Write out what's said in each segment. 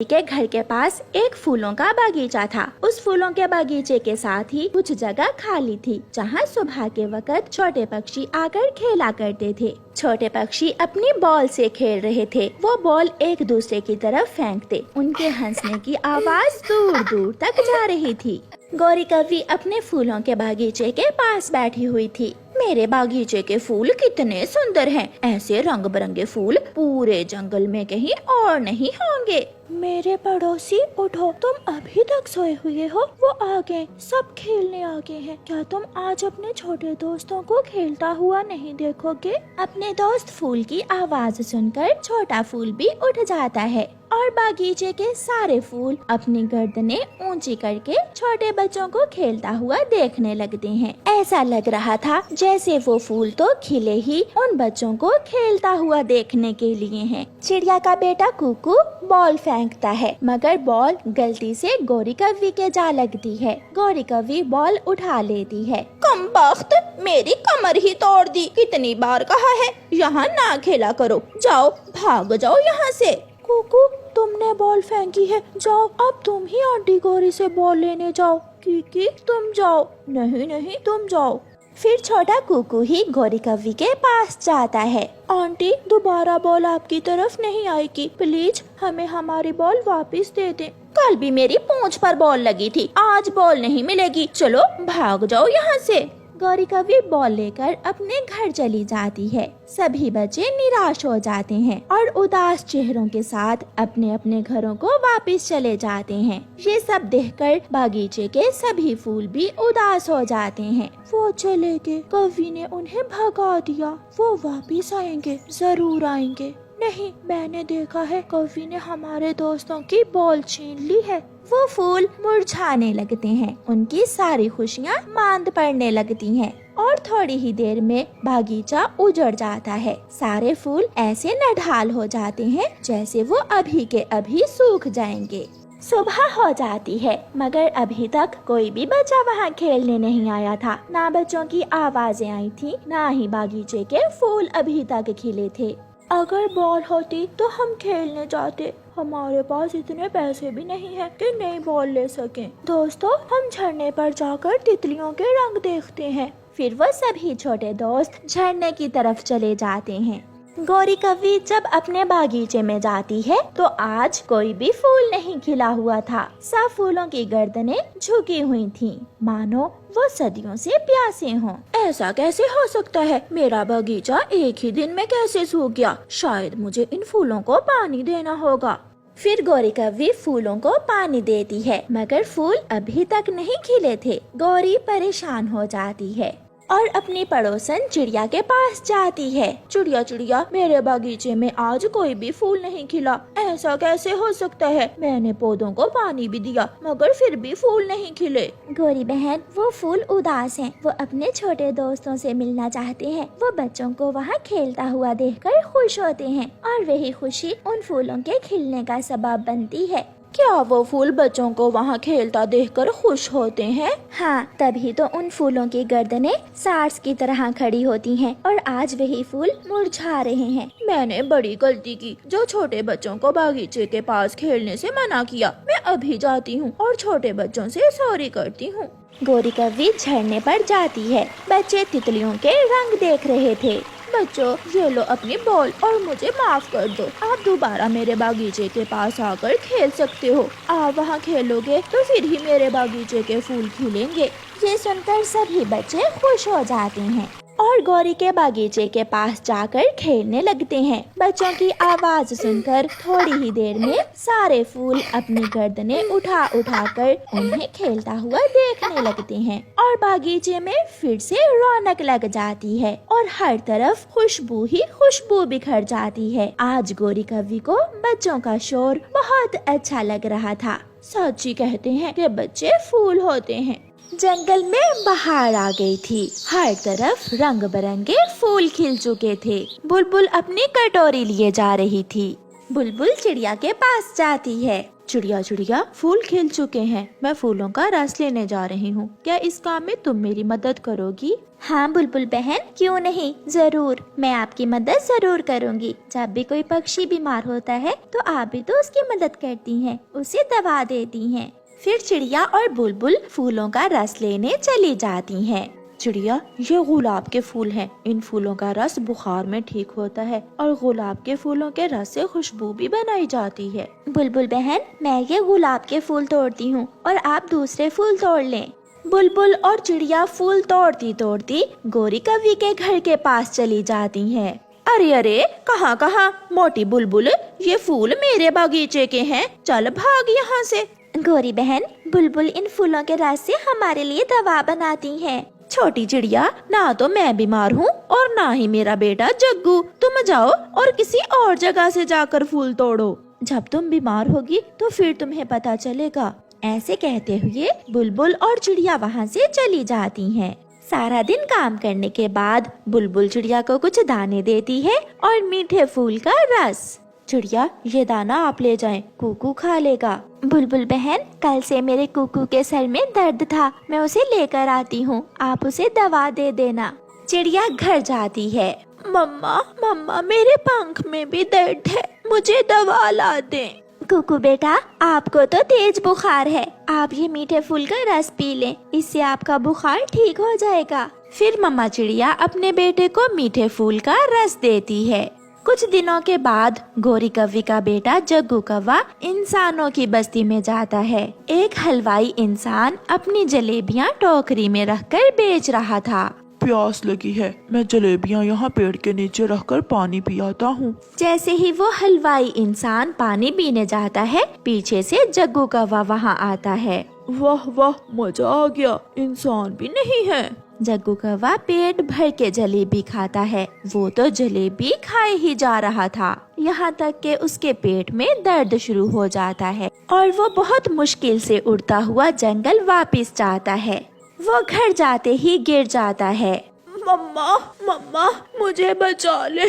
के घर के पास एक फूलों का बगीचा था। उस फूलों के बगीचे के साथ ही कुछ जगह खाली थी, जहाँ सुबह के वक्त छोटे पक्षी आकर खेला करते थे। छोटे पक्षी अपनी बॉल से खेल रहे थे। वो बॉल एक दूसरे की तरफ फेंकते। उनके हंसने की आवाज दूर दूर तक जा रही थी। गौरी कव्वी अपने फूलों के बगीचे के पास बैठी हुई थी। मेरे बागीचे के फूल कितने सुंदर हैं। ऐसे रंग बिरंगे फूल पूरे जंगल में कहीं और नहीं होंगे। मेरे पड़ोसी, उठो, तुम अभी तक सोए हुए हो? वो आ गए, सब खेलने आ गए हैं। क्या तुम आज अपने छोटे दोस्तों को खेलता हुआ नहीं देखोगे? अपने दोस्त फूल की आवाज सुनकर छोटा फूल भी उठ जाता है और बागीचे के सारे फूल अपनी गर्दनें ऊंची करके छोटे बच्चों को खेलता हुआ देखने लगते हैं। ऐसा लग रहा था जैसे वो फूल तो खिले ही उन बच्चों को खेलता हुआ देखने के लिए हैं। चिड़िया का बेटा कुकू बॉल फेंकता है, मगर बॉल गलती से गौरी कव्वी के जा लगती है। गौरी कव्वी बॉल उठा लेती है। कमबख्त, मेरी कमर ही तोड़ दी। कितनी बार कहा है यहाँ ना खेला करो। जाओ, भाग जाओ यहाँ से। कुकू, तुमने बॉल फेंकी है, जाओ अब तुम ही आंटी गौरी से बॉल लेने जाओ। कीकी, तुम जाओ। नहीं नहीं, तुम जाओ। फिर छोटा कुकू ही गौरी कव्वी के पास जाता है। आंटी, दोबारा बॉल आपकी तरफ नहीं आएगी, प्लीज हमें हमारी बॉल वापस दे दें। कल भी मेरी पूंछ पर बॉल लगी थी, आज बॉल नहीं मिलेगी। चलो भाग जाओ यहाँ से। गौरी कव्वी बॉल लेकर अपने घर चली जाती है। सभी बच्चे निराश हो जाते हैं और उदास चेहरों के साथ अपने अपने घरों को वापस चले जाते हैं। ये सब देखकर बागीचे के सभी फूल भी उदास हो जाते हैं। वो चले गए, कव्वी ने उन्हें भगा दिया। वो वापस आएंगे, जरूर आएंगे। नहीं, मैंने देखा है कव्वी ने हमारे दोस्तों की बॉल छीन ली है। वो फूल मुरझाने लगते हैं, उनकी सारी खुशियाँ मांद पड़ने लगती हैं और थोड़ी ही देर में बागीचा उजड़ जाता है। सारे फूल ऐसे नढाल हो जाते हैं जैसे वो अभी के अभी सूख जाएंगे। सुबह हो जाती है, मगर अभी तक कोई भी बच्चा वहाँ खेलने नहीं आया था। ना बच्चों की आवाजें आई थी, ना ही बागीचे के फूल अभी तक खिले थे। अगर बॉल होती तो हम खेलने जाते। हमारे पास इतने पैसे भी नहीं है कि नई बॉल ले सकें। दोस्तों, हम झरने पर जाकर तितलियों के रंग देखते हैं। फिर वो सभी छोटे दोस्त झरने की तरफ चले जाते हैं। गौरी कव्वी जब अपने बागीचे में जाती है तो आज कोई भी फूल नहीं खिला हुआ था। सब फूलों की गर्दनें झुकी हुई थीं, मानो वो सदियों से प्यासे हों। ऐसा कैसे हो सकता है? मेरा बगीचा एक ही दिन में कैसे सूख गया? शायद मुझे इन फूलों को पानी देना होगा। फिर गौरी कव्वी फूलों को पानी देती है, मगर फूल अभी तक नहीं खिले थे। गौरी परेशान हो जाती है और अपनी पड़ोसन चिड़िया के पास जाती है। चिड़िया चिड़िया, मेरे बागीचे में आज कोई भी फूल नहीं खिला। ऐसा कैसे हो सकता है? मैंने पौधों को पानी भी दिया, मगर फिर भी फूल नहीं खिले। गौरी बहन, वो फूल उदास हैं। वो अपने छोटे दोस्तों से मिलना चाहते हैं। वो बच्चों को वहाँ खेलता हुआ देखकर खुश होते हैं और वही खुशी उन फूलों के खिलने का सबब बनती है। क्या वो फूल बच्चों को वहाँ खेलता देखकर खुश होते हैं? हाँ, तभी तो उन फूलों की गर्दनें सार्स की तरह खड़ी होती हैं और आज वही फूल मुरझा रहे हैं। मैंने बड़ी गलती की जो छोटे बच्चों को बागीचे के पास खेलने से मना किया। मैं अभी जाती हूँ और छोटे बच्चों से सॉरी करती हूँ। गौरी कव्वी झरने पर जाती है। बच्चे तितलियों के रंग देख रहे थे। बच्चों, ये लो अपनी बॉल और मुझे माफ कर दो। आप दोबारा मेरे बागीचे के पास आकर खेल सकते हो। आप वहाँ खेलोगे तो फिर ही मेरे बागीचे के फूल खिलेंगे। ये सुनकर सभी बच्चे खुश हो जाते हैं और गौरी के बागीचे के पास जाकर खेलने लगते हैं। बच्चों की आवाज सुनकर थोड़ी ही देर में सारे फूल अपनी गर्दनें उठा उठा कर उन्हें खेलता हुआ देखने लगते हैं और बागीचे में फिर से रौनक लग जाती है और हर तरफ खुशबू ही खुशबू बिखर जाती है। आज गौरी कव्वी को बच्चों का शोर बहुत अच्छा लग रहा था। सच्ची कहते हैं कि बच्चे फूल होते हैं। जंगल में बहार आ गई थी। हर तरफ रंग बिरंगे फूल खिल चुके थे। बुलबुल अपनी कटोरी लिए जा रही थी। बुलबुल चिड़िया के पास जाती है। चिड़िया चिड़िया, फूल खिल चुके हैं, मैं फूलों का रस लेने जा रही हूँ, क्या इस काम में तुम मेरी मदद करोगी? हाँ बुलबुल बहन, क्यों नहीं, जरूर, मैं आपकी मदद जरूर करूँगी। जब भी कोई पक्षी बीमार होता है तो आप भी तो उसकी मदद करती हैं, उसे दवा देती हैं। फिर चिड़िया और बुलबुल फूलों का रस लेने चली जाती हैं। चिड़िया, ये गुलाब के फूल हैं, इन फूलों का रस बुखार में ठीक होता है और गुलाब के फूलों के रस से खुशबू भी बनाई जाती है। बुलबुल बहन, मैं ये गुलाब के फूल तोड़ती हूँ और आप दूसरे फूल तोड़ लें। बुलबुल और चिड़िया फूल तोड़ती तोड़ती गौरी कवि के घर के पास चली जाती हैं। अरे अरे, कहाँ कहाँ मोटी बुलबुल, ये फूल मेरे बागीचे के हैं, चल भाग यहाँ से। गौरी बहन, बुलबुल इन फूलों के रस से हमारे लिए दवा बनाती हैं। छोटी चिड़िया, ना तो मैं बीमार हूँ और ना ही मेरा बेटा जग्गू, तुम जाओ और किसी और जगह से जाकर फूल तोड़ो। जब तुम बीमार होगी तो फिर तुम्हें पता चलेगा। ऐसे कहते हुए बुलबुल और चिड़िया वहाँ से चली जाती हैं। सारा दिन काम करने के बाद बुलबुल चिड़िया को कुछ दाने देती है और मीठे फूल का रस। चिड़िया, ये दाना आप ले जाएं, कुकू खा लेगा। बुलबुल बहन, कल से मेरे कुकू के सर में दर्द था, मैं उसे लेकर आती हूँ, आप उसे दवा दे देना। चिड़िया घर जाती है। मम्मा मम्मा, मेरे पंख में भी दर्द है, मुझे दवा ला दें। कुकू बेटा, आपको तो तेज बुखार है, आप ये मीठे फूल का रस पी लें, इससे आपका बुखार ठीक हो जाएगा। फिर मम्मा चिड़िया अपने बेटे को मीठे फूल का रस देती है। कुछ दिनों के बाद गौरी कव्वी का बेटा जग्गू कौवा इंसानों की बस्ती में जाता है। एक हलवाई इंसान अपनी जलेबियां टोकरी में रखकर बेच रहा था। प्यास लगी है, मैं जलेबियां यहाँ पेड़ के नीचे रखकर पानी पियाता हूँ। जैसे ही वो हलवाई इंसान पानी पीने जाता है, पीछे से जग्गू कौवा वहाँ आता है। वाह वाह, मजा आ गया, इंसान भी नहीं है। जग्गू कौवा पेट भर के जलेबी खाता है। वो तो जलेबी खाए ही जा रहा था, यहाँ तक कि उसके पेट में दर्द शुरू हो जाता है और वो बहुत मुश्किल से उड़ता हुआ जंगल वापस जाता है। वो घर जाते ही गिर जाता है। मम्मा मम्मा, मुझे बचा ले,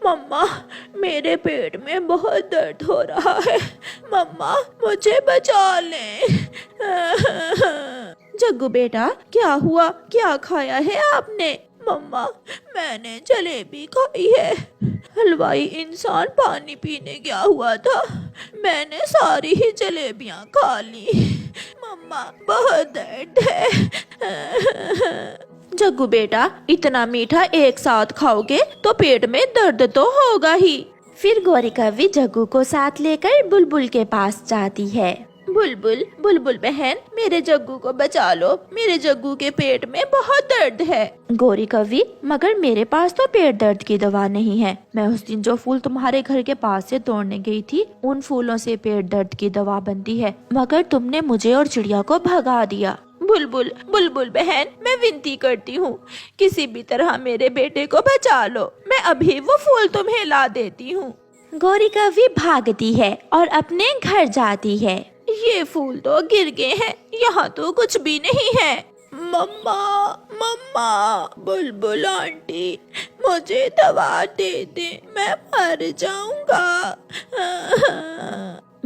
मम्मा मेरे पेट में बहुत दर्द हो रहा है, मम्मा मुझे बचा ले। जग्गू बेटा, क्या हुआ, क्या खाया है आपने? मम्मा, मैंने जलेबी खाई है, हलवाई इंसान पानी पीने गया हुआ था, मैंने सारी ही जलेबियां खा ली, मम्मा बहुत दर्द है। जग्गू बेटा, इतना मीठा एक साथ खाओगे तो पेट में दर्द तो होगा ही। फिर गौरी कव्वी जग्गू को साथ लेकर बुलबुल के पास जाती है। बुलबुल बुलबुल बहन, मेरे जग्गू को बचा लो, मेरे जग्गू के पेट में बहुत दर्द है। गौरी कव्वी, मगर मेरे पास तो पेट दर्द की दवा नहीं है, मैं उस दिन जो फूल तुम्हारे घर के पास से तोड़ने गई थी, उन फूलों से पेट दर्द की दवा बनती है, मगर तुमने मुझे और चिड़िया को भगा दिया। बुलबुल बुलबुल बहन, मैं विनती करती हूँ, किसी भी तरह मेरे बेटे को बचा लो, मैं अभी वो फूल तुम्हें ला देती हूँ। गौरी कव्वी भागती है और अपने घर जाती है। ये फूल तो गिर गए हैं, यहाँ तो कुछ भी नहीं है। मम्मा मम्मा, बुलबुल आंटी, मुझे दवा दे दे, मैं मर जाऊंगा।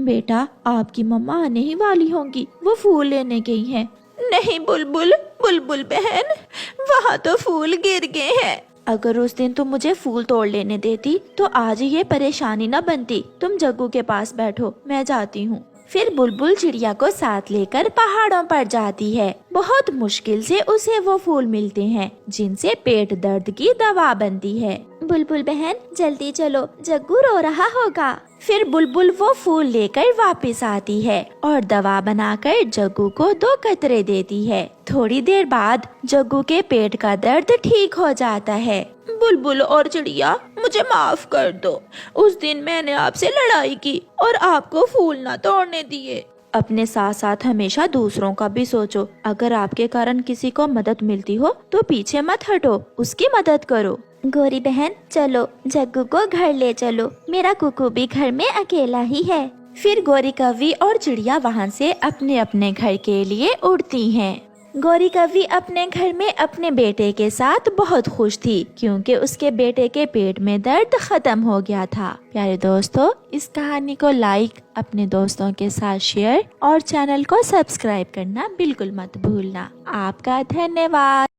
बेटा, आपकी मम्मा आने ही वाली होंगी, वो फूल लेने गई हैं। नहीं बुलबुल बुलबुल बहन, वहाँ तो फूल गिर गए हैं। अगर उस दिन तुम मुझे फूल तोड़ लेने देती तो आज ये परेशानी न बनती। तुम जग्गू के पास बैठो, मैं जाती हूँ। फिर बुलबुल चिड़िया को साथ लेकर पहाड़ों पर जाती है। बहुत मुश्किल से उसे वो फूल मिलते हैं जिनसे पेट दर्द की दवा बनती है। बुलबुल बहन, जल्दी चलो, जग्गू रो रहा होगा। फिर बुलबुल वो फूल लेकर वापस आती है और दवा बनाकर जग्गू को 2 कतरे देती है। थोड़ी देर बाद जग्गू के पेट का दर्द ठीक हो जाता है। बुलबुल और चिड़िया, मुझे माफ कर दो, उस दिन मैंने आपसे लड़ाई की और आपको फूल ना तोड़ने दिए। अपने साथ साथ हमेशा दूसरों का भी सोचो। अगर आपके कारण किसी को मदद मिलती हो तो पीछे मत हटो, उसकी मदद करो। गौरी बहन, चलो जग्गू को घर ले चलो, मेरा कुकू भी घर में अकेला ही है। फिर गौरी कव्वी और चिड़िया वहाँ से अपने अपने घर के लिए उड़ती हैं। गौरी कौवी अपने घर में अपने बेटे के साथ बहुत खुश थी क्योंकि उसके बेटे के पेट में दर्द खत्म हो गया था। प्यारे दोस्तों, इस कहानी को लाइक, अपने दोस्तों के साथ शेयर और चैनल को सब्सक्राइब करना बिल्कुल मत भूलना। आपका धन्यवाद।